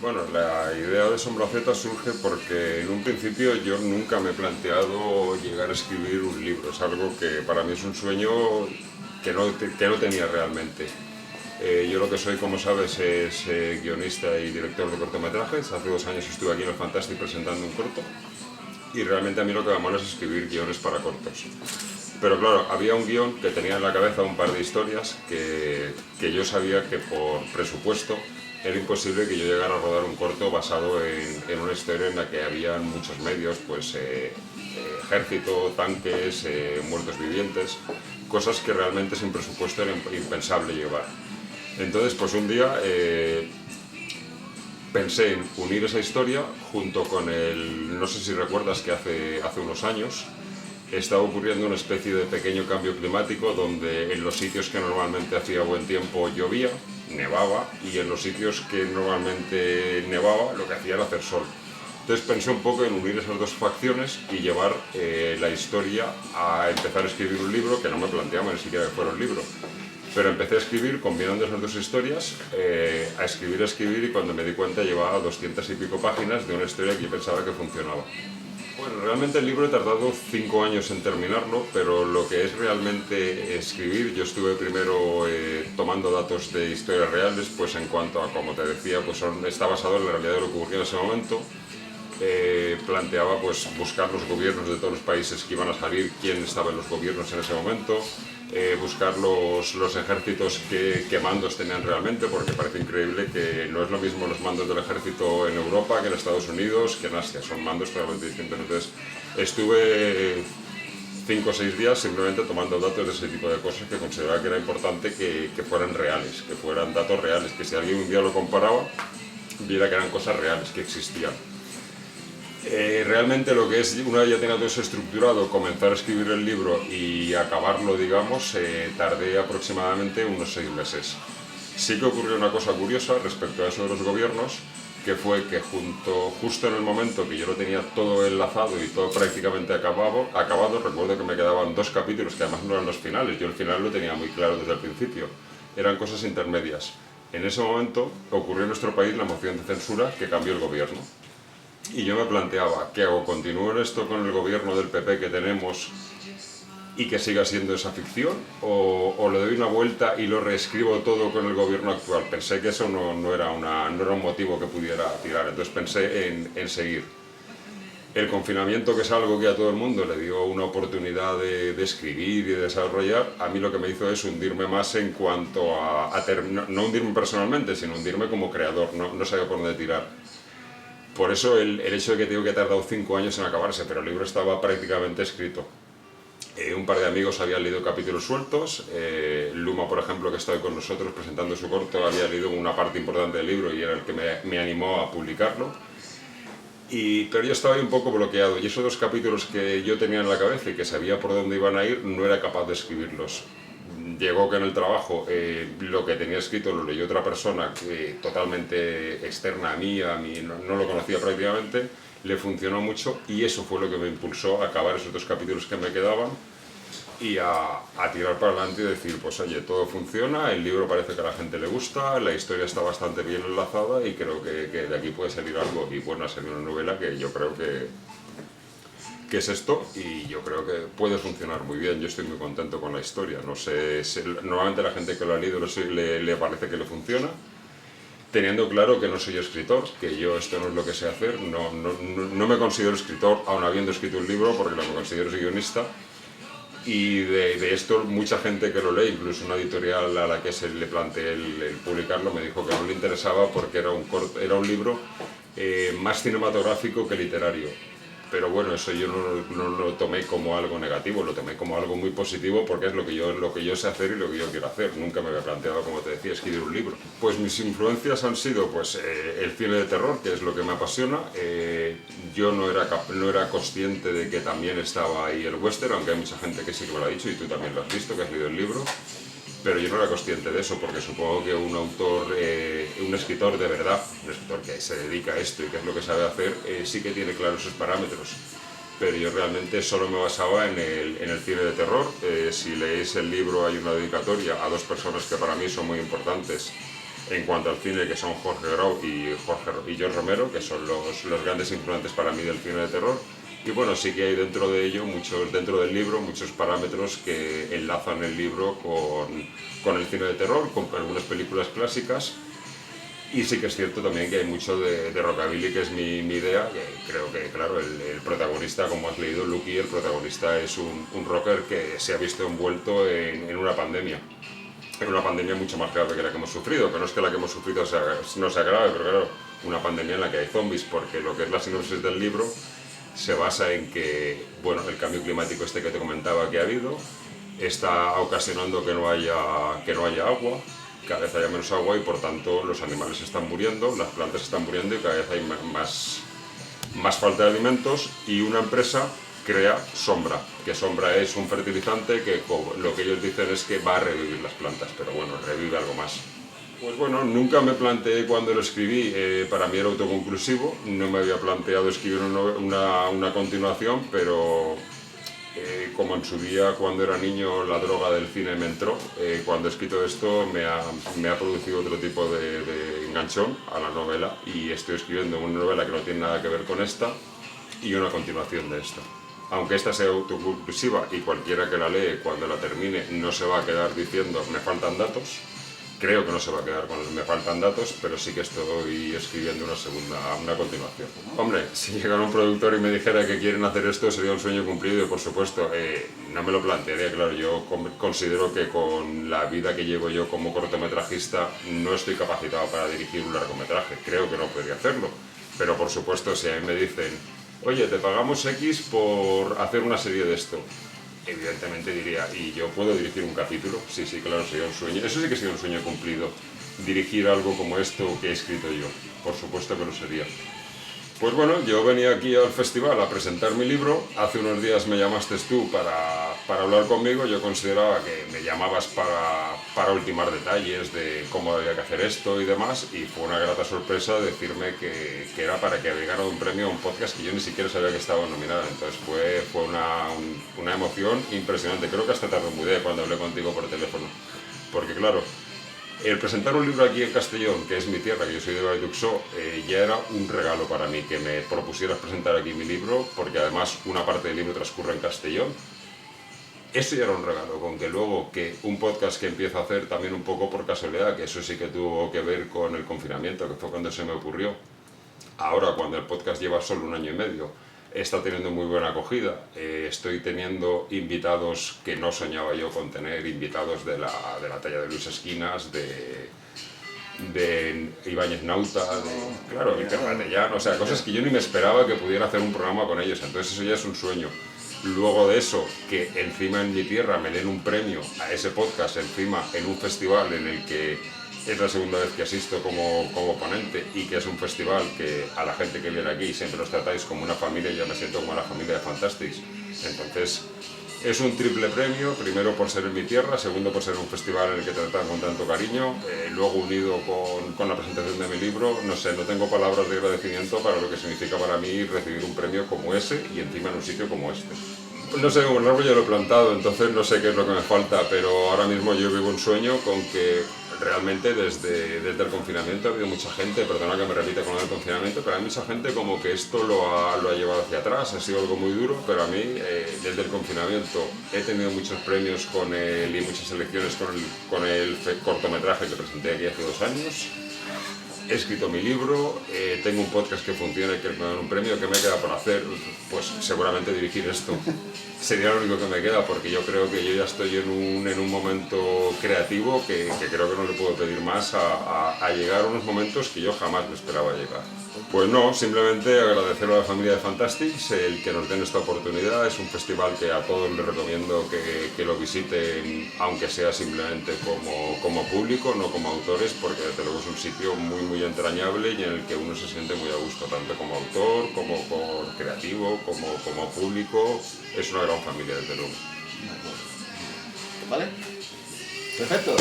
Bueno, la idea de Sombra Z surge porque en un principio yo nunca me he planteado llegar a escribir un libro. Es algo que para mí es un sueño que no tenía realmente. Yo lo que soy, como sabes, es guionista y director de cortometrajes. Hace 2 años estuve aquí en el Fantastic presentando un corto y realmente a mí lo que me mola es escribir guiones para cortos. Pero claro, había un guión que tenía en la cabeza un par de historias que yo sabía que por presupuesto era imposible que yo llegara a rodar un corto basado en una historia en la que había muchos medios, pues ejército, tanques, muertos vivientes, cosas que realmente sin presupuesto era impensable llevar. Entonces, pues un día pensé en unir esa historia junto con no sé si recuerdas que hace unos años estaba ocurriendo una especie de pequeño cambio climático donde en los sitios que normalmente hacía buen tiempo llovía, nevaba, y en los sitios que normalmente nevaba lo que hacía era hacer sol. Entonces pensé un poco en unir esas dos facciones y llevar la historia a empezar a escribir un libro, que no me planteaba ni siquiera que fuera un libro. Pero empecé a escribir combinando esas dos historias, a escribir, y cuando me di cuenta llevaba 200 y pico páginas de una historia que yo pensaba que funcionaba. Bueno, realmente el libro he tardado 5 años en terminarlo, pero lo que es realmente escribir, yo estuve primero tomando datos de historias reales, pues en cuanto a, como te decía, pues está basado en la realidad de lo que ocurrió en ese momento. Planteaba pues buscar los gobiernos de todos los países que iban a salir, quién estaba en los gobiernos en ese momento, buscar los ejércitos que mandos tenían realmente, porque parece increíble que no es lo mismo los mandos del ejército en Europa que en Estados Unidos que en Asia, son mandos totalmente distintos. Entonces estuve 5 o 6 días simplemente tomando datos de ese tipo de cosas que consideraba que era importante que fueran reales, que fueran datos reales, que si alguien un día lo comparaba viera que eran cosas reales, que existían. Realmente lo que es, una vez ya tenía todo eso estructurado, comenzar a escribir el libro y acabarlo, digamos, tardé aproximadamente unos 6 meses. Sí que ocurrió una cosa curiosa respecto a eso de los gobiernos, que fue que justo en el momento que yo lo tenía todo enlazado y todo prácticamente acabado, recuerdo que me quedaban 2 capítulos, que además no eran los finales, yo el final lo tenía muy claro desde el principio, eran cosas intermedias. En ese momento ocurrió en nuestro país la moción de censura que cambió el gobierno. Y yo me planteaba, ¿qué hago? ¿Continúo en esto con el gobierno del PP que tenemos y que siga siendo esa ficción? ¿O le doy una vuelta y lo reescribo todo con el gobierno actual? Pensé que eso no era un motivo que pudiera tirar, entonces pensé en seguir. El confinamiento, que es algo que a todo el mundo le dio una oportunidad de escribir y de desarrollar, a mí lo que me hizo es hundirme más en cuanto no hundirme personalmente, sino hundirme como creador, no sabía por dónde tirar. Por eso el hecho de que tengo que tardado 5 años en acabarse, pero el libro estaba prácticamente escrito. Un par de amigos habían leído capítulos sueltos. Luma, por ejemplo, que estaba con nosotros presentando su corto, había leído una parte importante del libro y era el que me animó a publicarlo. Pero yo estaba ahí un poco bloqueado, y esos 2 capítulos que yo tenía en la cabeza y que sabía por dónde iban a ir, no era capaz de escribirlos. Llegó que en el trabajo lo que tenía escrito lo leyó otra persona totalmente externa a mí no lo conocía prácticamente, le funcionó mucho, y eso fue lo que me impulsó a acabar esos 2 capítulos que me quedaban y a tirar para adelante y decir, pues oye, todo funciona, el libro parece que a la gente le gusta, la historia está bastante bien enlazada y creo que de aquí puede salir algo, y bueno, salir una novela que yo creo que es esto, y yo creo que puede funcionar muy bien. Yo estoy muy contento con la historia. No sé, normalmente la gente que lo ha leído le parece que le funciona, teniendo claro que no soy escritor, que yo esto no es lo que sé hacer, no me considero escritor aun habiendo escrito un libro, porque lo que me considero es guionista. Y de esto mucha gente que lo lee, incluso una editorial a la que se le planteé el publicarlo, me dijo que no le interesaba porque era un libro más cinematográfico que literario. Pero bueno, eso yo no lo tomé como algo negativo, lo tomé como algo muy positivo, porque es lo que yo sé hacer y lo que yo quiero hacer. Nunca me había planteado, como te decía, escribir un libro. Pues mis influencias han sido pues el cine de terror, que es lo que me apasiona. Yo no era consciente de que también estaba ahí el western, aunque hay mucha gente que sí que me lo ha dicho, y tú también lo has visto, que has leído el libro. Pero yo no era consciente de eso, porque supongo que un autor, un escritor de verdad, un escritor que se dedica a esto y que es lo que sabe hacer, sí que tiene claros esos parámetros. Pero yo realmente solo me basaba en el cine de terror. Si leéis el libro hay una dedicatoria a 2 personas que para mí son muy importantes, en cuanto al cine, que son Jorge Grau y George Romero, que son los grandes influentes para mí del cine de terror. Y bueno, sí que hay dentro de ello, dentro del libro, muchos parámetros que enlazan el libro con el cine de terror, con algunas películas clásicas. Y sí que es cierto también que hay mucho de rockabilly, que es mi idea, que creo que, claro, el protagonista, como has leído, Lucky, el protagonista es un rocker que se ha visto envuelto en una pandemia. En una pandemia mucho más grave que la que hemos sufrido, que no es que la que hemos sufrido no sea grave, pero claro, una pandemia en la que hay zombies, porque lo que es la sinopsis del libro se basa en que, bueno, el cambio climático este que te comentaba que ha habido está ocasionando que no haya agua, cada vez haya menos agua y por tanto los animales están muriendo, las plantas están muriendo y cada vez hay más falta de alimentos, y una empresa crea Sombra, que Sombra es un fertilizante que lo que ellos dicen es que va a revivir las plantas, pero bueno, revive algo más. Pues bueno, nunca me planteé cuando lo escribí, para mí era autoconclusivo, no me había planteado escribir una continuación, pero como en su día cuando era niño la droga del cine me entró, cuando he escrito esto me ha producido otro tipo de enganchón a la novela, y estoy escribiendo una novela que no tiene nada que ver con esta y una continuación de esta. Aunque esta sea autoconclusiva y cualquiera que la lee cuando la termine no se va a quedar diciendo me faltan datos, creo que no se va a quedar con me faltan datos, pero sí que estoy escribiendo una continuación. Hombre, si llegara un productor y me dijera que quieren hacer esto, sería un sueño cumplido y por supuesto no me lo plantearía. Claro, yo considero que con la vida que llevo yo como cortometrajista no estoy capacitado para dirigir un largometraje, creo que no podría hacerlo, pero por supuesto si a mí me dicen oye, te pagamos X por hacer una serie de esto, evidentemente diría, ¿y yo puedo dirigir un capítulo? Sí, claro, sería un sueño. Eso sí que sería un sueño cumplido. Dirigir algo como esto que he escrito yo. Por supuesto que lo sería. Pues bueno, yo venía aquí al festival a presentar mi libro. Hace unos días me llamaste tú para hablar conmigo. Yo consideraba que me llamabas para ultimar detalles de cómo había que hacer esto y demás. Y fue una grata sorpresa decirme que era para que había ganado un premio a un podcast que yo ni siquiera sabía que estaba nominado. Entonces fue una emoción impresionante. Creo que hasta tartamudeé cuando hablé contigo por teléfono. Porque claro, el presentar un libro aquí en Castellón, que es mi tierra, que yo soy de Valduxó, ya era un regalo para mí que me propusieras presentar aquí mi libro, porque además una parte del libro transcurre en Castellón. Eso ya era un regalo, con que luego que un podcast que empiezo a hacer también un poco por casualidad, que eso sí que tuvo que ver con el confinamiento, que fue cuando se me ocurrió. Ahora, cuando el podcast lleva solo 1 año y medio, está teniendo muy buena acogida. Estoy teniendo invitados que no soñaba yo con tener, invitados de la talla de Luis Esquinas, de Ibáñez Nauta, claro, Iker Matellán, o sea, cosas que yo ni me esperaba que pudiera hacer un programa con ellos, entonces eso ya es un sueño. Luego de eso, que encima en mi tierra me den un premio a ese podcast, encima en un festival en el que es la segunda vez que asisto como ponente, y que es un festival que a la gente que viene aquí siempre los tratáis como una familia, y yo me siento como la familia de Fantastics. Entonces es un triple premio, primero por ser en mi tierra, segundo por ser un festival en el que te tratan con tanto cariño, luego unido con la presentación de mi libro. No sé, no tengo palabras de agradecimiento para lo que significa para mí recibir un premio como ese y encima en un sitio como este. No sé, como el árbol ya lo he plantado, entonces no sé qué es lo que me falta, pero ahora mismo yo vivo un sueño con que realmente desde el confinamiento ha habido mucha gente, perdona que me repita con el confinamiento, pero hay mucha gente como que esto lo ha llevado hacia atrás, ha sido algo muy duro, pero a mí desde el confinamiento he tenido muchos premios y muchas elecciones con el cortometraje que presenté aquí hace 2 años. He escrito mi libro, tengo un podcast que funciona y que me dan un premio. ¿Qué me queda por hacer? Pues seguramente dirigir esto. Sería lo único que me queda, porque yo creo que yo ya estoy en un momento creativo que creo que no le puedo pedir más a llegar a unos momentos que yo jamás me esperaba llegar. Pues no, simplemente agradecer a la familia de Fantastics el que nos den esta oportunidad. Es un festival que a todos les recomiendo que lo visiten, aunque sea simplemente como público, no como autores, porque desde luego es un sitio muy entrañable y en el que uno se siente muy a gusto, tanto como autor, como creativo, como público. Es una gran familia, desde luego. ¿Vale? Perfecto.